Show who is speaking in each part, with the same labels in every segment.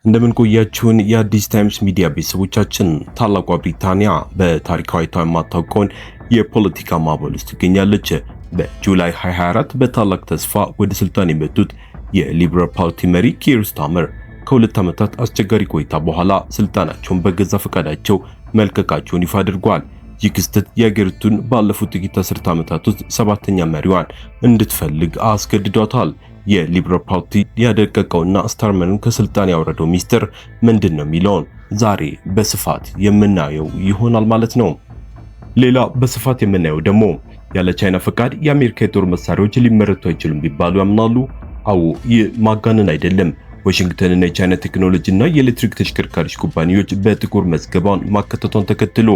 Speaker 1: እንደምን ቆያችሁን የአዲስ ታይምስ ሚዲያ ቤተሰቦቻችን። ታላቋ ብሪታንያ በታሪካዊቷ የማታውቀውን የፖለቲካ ማዕበል ውስጥ ትገኛለች። በጁላይ 2024 በታላቅ ተስፋ ወደ ስልጣን የመጡት የሊበራል ፓርቲ መሪ ኪር ስታርመር ከሁለት ዓመታት አስቸጋሪ ቆይታ በኋላ ስልጣናቸውን በገዛ ፈቃዳቸው መልቀቃቸውን ይፋ አድርገዋል። ይህ ክስተት የአገሪቱን ባለፉት ጥቂት አስርተ ዓመታት ውስጥ ሰባተኛ መሪዋን እንድትፈልግ አስገድዷታል። የሊበራል ፓርቲ ያደቀቀውና ስታርመርን ከስልጣን ያወረደው ሚስጥር ምንድነው የሚለውን ዛሬ በስፋት የምናየው ይሆናል ማለት ነው። ሌላ በስፋት የምናየው ደግሞ ያለ ቻይና ፈቃድ የአሜሪካ የጦር መሳሪያዎች ሊመረቱ አይችሉም ቢባሉ ያምናሉ? አዎ፣ ይህ ማጋነን አይደለም። ዋሽንግተንና የቻይና ቴክኖሎጂና የኤሌክትሪክ ተሽከርካሪዎች ኩባንያዎች በጥቁር መዝገባውን ማከተቷን ተከትሎ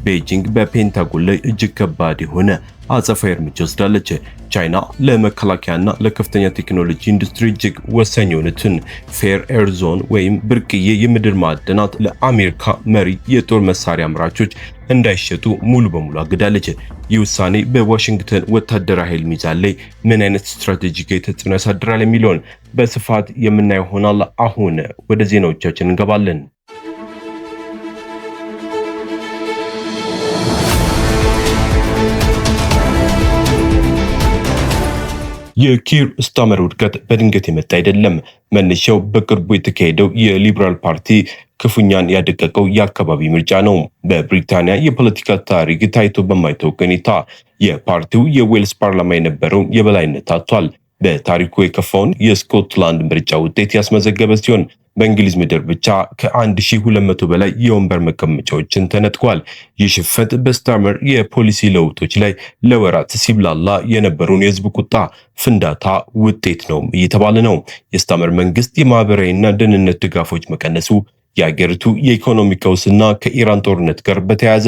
Speaker 1: ቤጂንግ በፔንታጎን ላይ እጅግ ከባድ የሆነ አጸፋዊ እርምጃ ወስዳለች። ቻይና ለመከላከያና ለከፍተኛ ቴክኖሎጂ ኢንዱስትሪ እጅግ ወሳኝ የሆኑትን ፌር ኤር ዞን ወይም ብርቅዬ የምድር ማዕድናት ለአሜሪካ መሪ የጦር መሳሪያ አምራቾች እንዳይሸጡ ሙሉ በሙሉ አግዳለች። ይህ ውሳኔ በዋሽንግተን ወታደራዊ ኃይል ሚዛን ላይ ምን አይነት ስትራቴጂካዊ ተጽዕኖ ያሳድራል የሚለውን በስፋት የምናየው ሆናል። አሁን ወደ ዜናዎቻችን እንገባለን። የኪር ስታርመር ውድቀት በድንገት የመጣ አይደለም። መነሻው በቅርቡ የተካሄደው የሊበራል ፓርቲ ክፉኛን ያደቀቀው የአካባቢ ምርጫ ነው። በብሪታንያ የፖለቲካ ታሪክ ታይቶ በማይታወቅ ሁኔታ የፓርቲው የዌልስ ፓርላማ የነበረውን የበላይነት አጥቷል። በታሪኩ የከፋውን የስኮትላንድ ምርጫ ውጤት ያስመዘገበ ሲሆን በእንግሊዝ ምድር ብቻ ከ1200 በላይ የወንበር መቀመጫዎችን ተነጥቋል። ይህ ሽንፈት በስታርመር የፖሊሲ ለውጦች ላይ ለወራት ሲብላላ የነበረውን የህዝብ ቁጣ ፍንዳታ ውጤት ነው እየተባለ ነው። የስታርመር መንግስት የማህበራዊና ደህንነት ድጋፎች መቀነሱ፣ የአገሪቱ የኢኮኖሚ ቀውስና ከኢራን ጦርነት ጋር በተያያዘ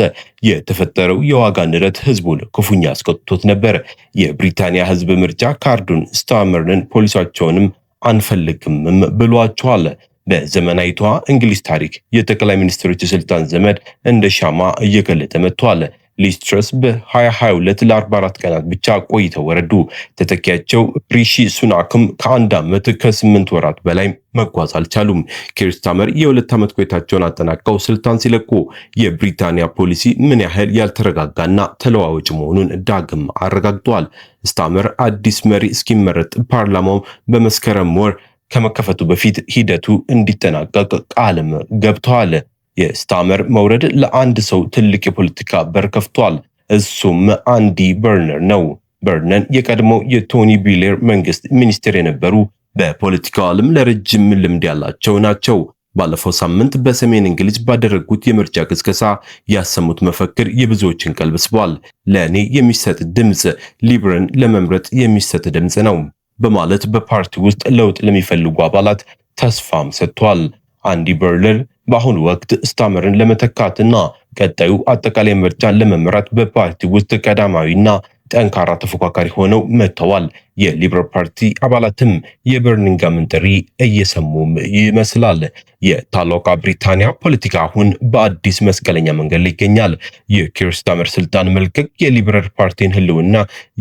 Speaker 1: የተፈጠረው የዋጋ ንረት ህዝቡን ክፉኛ አስቆጥቶት ነበር። የብሪታንያ ህዝብ ምርጫ ካርዱን ስታርመርን ፖሊሲያቸውንም አንፈልግምም ብሏቸዋል። በዘመናዊቷ እንግሊዝ ታሪክ የጠቅላይ ሚኒስትሮች የስልጣን ዘመድ እንደ ሻማ እየገለጠ መጥቷል። ሊዝ ትረስ በ2022 ለ44 ቀናት ብቻ ቆይተው ወረዱ። ተተኪያቸው ሪሺ ሱናክም ከአንድ ዓመት ከ8 ወራት በላይ መጓዝ አልቻሉም። ኪር ስታርመር የ2 ዓመት ቆይታቸውን አጠናቀው ስልጣን ሲለቁ የብሪታንያ ፖሊሲ ምን ያህል ያልተረጋጋና ተለዋዋጭ መሆኑን ዳግም አረጋግጧል። ስታርመር አዲስ መሪ እስኪመረጥ ፓርላማው በመስከረም ወር ከመከፈቱ በፊት ሂደቱ እንዲጠናቀቅ ቃልም ገብተዋል። የስታርመር መውረድ ለአንድ ሰው ትልቅ የፖለቲካ በር ከፍቷል። እሱም አንዲ በርነር ነው። በርነር የቀድሞው የቶኒ ብሌር መንግስት ሚኒስትር የነበሩ በፖለቲካው ዓለም ለረጅም ልምድ ያላቸው ናቸው። ባለፈው ሳምንት በሰሜን እንግሊዝ ባደረጉት የምርጫ ቅስቀሳ ያሰሙት መፈክር የብዙዎችን ቀልብ ስቧል። ለእኔ የሚሰጥ ድምፅ ሊበርን ለመምረጥ የሚሰጥ ድምፅ ነው በማለት በፓርቲ ውስጥ ለውጥ ለሚፈልጉ አባላት ተስፋም ሰጥቷል። አንዲ በርነር በአሁኑ ወቅት ስታርመርን ለመተካትና ቀጣዩ አጠቃላይ ምርጫን ለመምራት በፓርቲ ውስጥ ቀዳማዊና ጠንካራ ተፎካካሪ ሆነው መጥተዋል። የሊበራል ፓርቲ አባላትም የበርሚንግሃምን ጥሪ እየሰሙም ይመስላል። የታላቋ ብሪታንያ ፖለቲካ አሁን በአዲስ መስቀለኛ መንገድ ላይ ይገኛል። የኪር ስታርመር ስልጣን መልቀቅ የሊበራል ፓርቲን ህልውና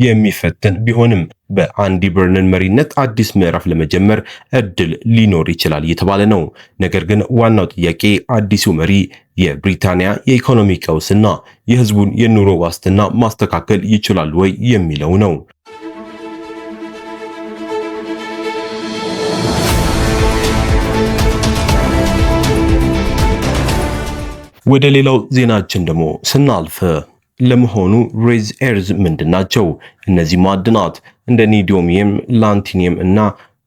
Speaker 1: የሚፈትን ቢሆንም በአንዲ በርነር መሪነት አዲስ ምዕራፍ ለመጀመር እድል ሊኖር ይችላል እየተባለ ነው። ነገር ግን ዋናው ጥያቄ አዲሱ መሪ የብሪታንያ የኢኮኖሚ ቀውስና የህዝቡን የኑሮ ዋስትና ማስተካከል ይችላል ወይ የሚለው ነው። ወደ ሌላው ዜናችን ደግሞ ስናልፍ ለመሆኑ ሬዝ ኤርዝ ምንድናቸው? እነዚህ ማዕድናት እንደ ኒዮዲየም፣ ላንቲኒየም እና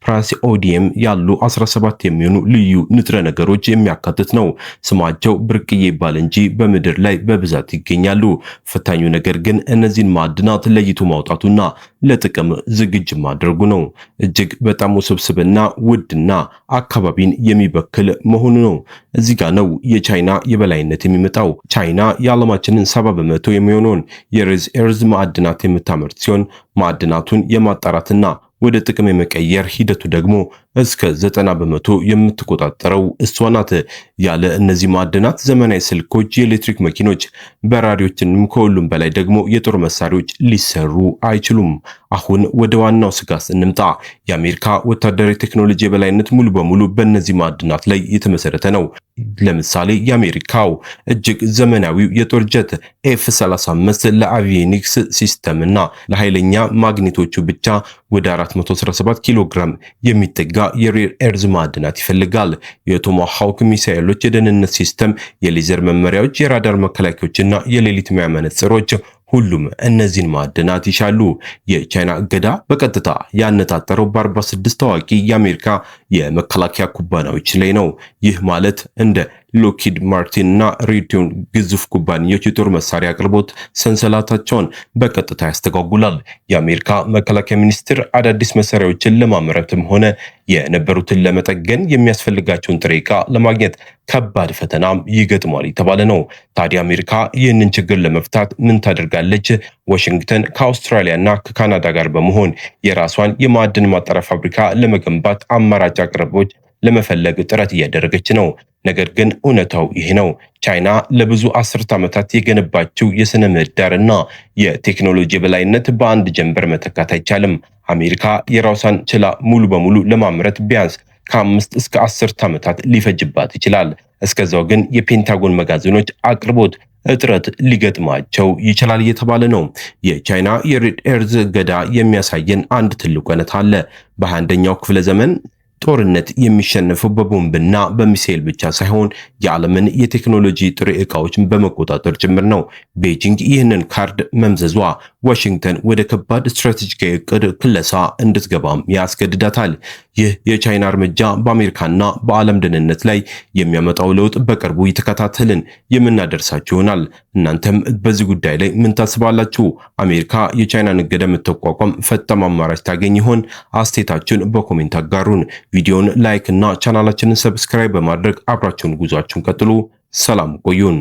Speaker 1: ፕራሲኦዲየም ያሉ 17 የሚሆኑ ልዩ ንጥረ ነገሮች የሚያካትት ነው። ስማቸው ብርቅዬ ይባል እንጂ በምድር ላይ በብዛት ይገኛሉ። ፈታኙ ነገር ግን እነዚህን ማዕድናት ለይቶ ማውጣቱና ለጥቅም ዝግጁ ማድረጉ ነው። እጅግ በጣም ውስብስብና ውድና አካባቢን የሚበክል መሆኑ ነው። እዚህ ጋር ነው የቻይና የበላይነት የሚመጣው። ቻይና የዓለማችንን 70% የሚሆነውን የሬዝ ኤርዝ ማዕድናት የምታመርት ሲሆን ማዕድናቱን የማጣራትና ወደ ጥቅም የመቀየር ሂደቱ ደግሞ እስከ 90 በመቶ የምትቆጣጠረው እሷ ናት። ያለ እነዚህ ማዕድናት ዘመናዊ ስልኮች፣ የኤሌክትሪክ መኪኖች፣ በራሪዎችንም ከሁሉም በላይ ደግሞ የጦር መሳሪያዎች ሊሰሩ አይችሉም። አሁን ወደ ዋናው ስጋት እንምጣ። የአሜሪካ ወታደራዊ ቴክኖሎጂ የበላይነት ሙሉ በሙሉ በእነዚህ ማዕድናት ላይ የተመሰረተ ነው። ለምሳሌ የአሜሪካው እጅግ ዘመናዊው የጦር ጀት ኤፍ-35 ለአቪዬኒክስ ሲስተም እና ለኃይለኛ ማግኔቶቹ ብቻ ወደ 417 ኪሎ ግራም የሚጠጋ የሬር ኤርዝ ማዕድናት ይፈልጋል። የቶማሃውክ ሚሳኤሎች የደህንነት ሲስተም፣ የሌዘር መመሪያዎች፣ የራዳር መከላከያዎችና የሌሊት ማያ መነጽሮች ሁሉም እነዚህን ማዕድናት ይሻሉ። የቻይና እገዳ በቀጥታ ያነጣጠረው በ46 ታዋቂ የአሜሪካ የመከላከያ ኩባንያዎች ላይ ነው። ይህ ማለት እንደ ሎኪድ ማርቲን እና ሬዲዮን ግዙፍ ኩባንያዎች የጦር መሳሪያ አቅርቦት ሰንሰለታቸውን በቀጥታ ያስተጓጉላል። የአሜሪካ መከላከያ ሚኒስቴር አዳዲስ መሳሪያዎችን ለማምረትም ሆነ የነበሩትን ለመጠገን የሚያስፈልጋቸውን ጥሬ ዕቃ ለማግኘት ከባድ ፈተናም ይገጥማል የተባለ ነው። ታዲያ አሜሪካ ይህንን ችግር ለመፍታት ምን ታደርጋለች? ዋሽንግተን ከአውስትራሊያ እና ከካናዳ ጋር በመሆን የራሷን የማዕድን ማጣሪያ ፋብሪካ ለመገንባት አማራጭ አቅርቦች ለመፈለግ ጥረት እያደረገች ነው። ነገር ግን እውነታው ይሄ ነው። ቻይና ለብዙ አስርት ዓመታት የገነባችው የስነ ምህዳርና የቴክኖሎጂ የበላይነት በአንድ ጀንበር መተካት አይቻልም። አሜሪካ የራሷን ችላ ሙሉ በሙሉ ለማምረት ቢያንስ ከ5 እስከ 10 ዓመታት ሊፈጅባት ይችላል። እስከዛው ግን የፔንታጎን መጋዘኖች አቅርቦት እጥረት ሊገጥማቸው ይችላል እየተባለ ነው። የቻይና የሬር ኤርዝ እገዳ የሚያሳየን አንድ ትልቅ እውነት አለ። በ21ኛው ክፍለ ዘመን ጦርነት የሚሸነፈው በቦምብና በሚሳኤል ብቻ ሳይሆን የዓለምን የቴክኖሎጂ ጥሬ ዕቃዎችን በመቆጣጠር ጭምር ነው። ቤጂንግ ይህንን ካርድ መምዘዟ ዋሽንግተን ወደ ከባድ ስትራቴጂካዊ ዕቅድ ክለሳ እንድትገባም ያስገድዳታል። ይህ የቻይና እርምጃ በአሜሪካና በዓለም ደህንነት ላይ የሚያመጣው ለውጥ በቅርቡ የተከታተልን የምናደርሳችሁ ይሆናል። እናንተም በዚህ ጉዳይ ላይ ምን ታስባላችሁ? አሜሪካ የቻይናን እገዳ የምትቋቋም ፈጣን አማራጭ ታገኝ ይሆን? አስተያየታችሁን በኮሜንት አጋሩን። ቪዲዮውን ላይክ እና ቻናላችንን ሰብስክራይብ በማድረግ አብራችሁን ጉዟችሁን ቀጥሉ። ሰላም ቆዩን።